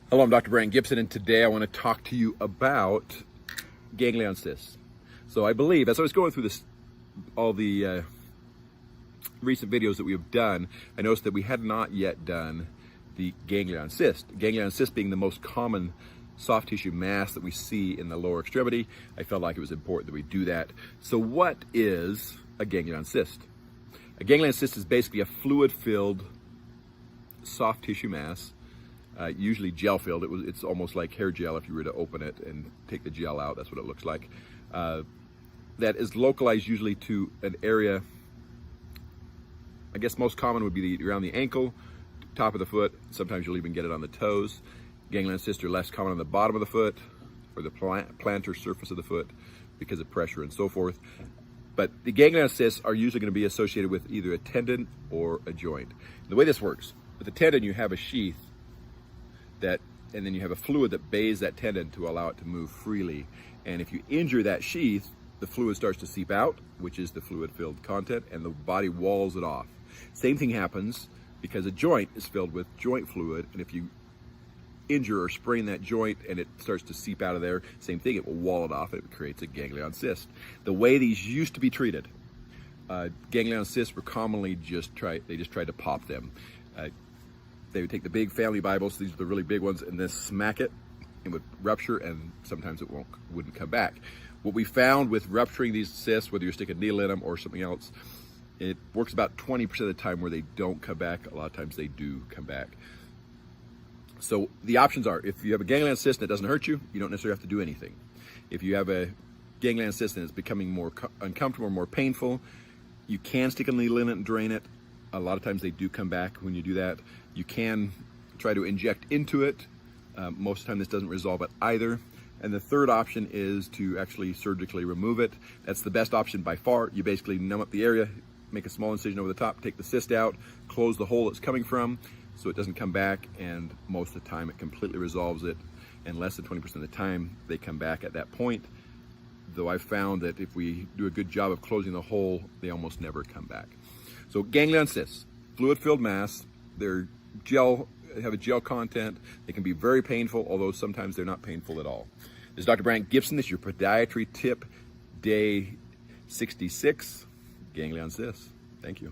Hello, I'm Dr. Brandt Gibson, and today I want to talk to you about ganglion cysts. So I believe, as I was going through all the recent videos that we have done, I noticed that we had not yet done the ganglion cyst. Ganglion cyst being the most common soft tissue mass that we see in the lower extremity. I felt like it was important that we do that. So what is a ganglion cyst? A ganglion cyst is basically a fluid-filled soft tissue mass, usually gel-filled. It's almost like hair gel if you were to open it and take the gel out. That's what it looks like. That is localized usually to an area. I guess most common would be around the ankle, top of the foot. Sometimes you'll even get it on the toes. Ganglion cysts are less common on the bottom of the foot or the plantar surface of the foot because of pressure and so forth. But the ganglion cysts are usually going to be associated with either a tendon or a joint. The way this works, with the tendon you have a sheath and then you have a fluid that bathes that tendon to allow it to move freely. And if you injure that sheath, the fluid starts to seep out, which is the fluid-filled content, and the body walls it off. Same thing happens because a joint is filled with joint fluid, and if you injure or sprain that joint and it starts to seep out of there, same thing, it will wall it off and it creates a ganglion cyst. The way these used to be treated, ganglion cysts were commonly just tried to pop them. They would take the big family Bibles, these are the really big ones, and then smack it, it would rupture, and sometimes it wouldn't come back. What we found with rupturing these cysts, whether you stick a needle in them or something else, it works about 20% of the time where they don't come back. A lot of times they do come back. So the options are, if you have a ganglion cyst and it doesn't hurt you, you don't necessarily have to do anything. If you have a ganglion cyst and it's becoming more uncomfortable or more painful, you can stick a needle in it and drain it. A lot of times they do come back when you do that. You can try to inject into it. Most of the time this doesn't resolve it either. And the third option is to actually surgically remove it. That's the best option by far. You basically numb up the area, make a small incision over the top, take the cyst out, close the hole it's coming from so it doesn't come back, and most of the time it completely resolves it. And less than 20% of the time they come back at that point. Though I've found that if we do a good job of closing the hole, they almost never come back. So ganglion cysts, fluid-filled mass, they're have a gel content. They can be very painful, although sometimes they're not painful at all. This is Dr. Brandt Gibson. This is your podiatry tip, day 66, ganglion cysts. Thank you.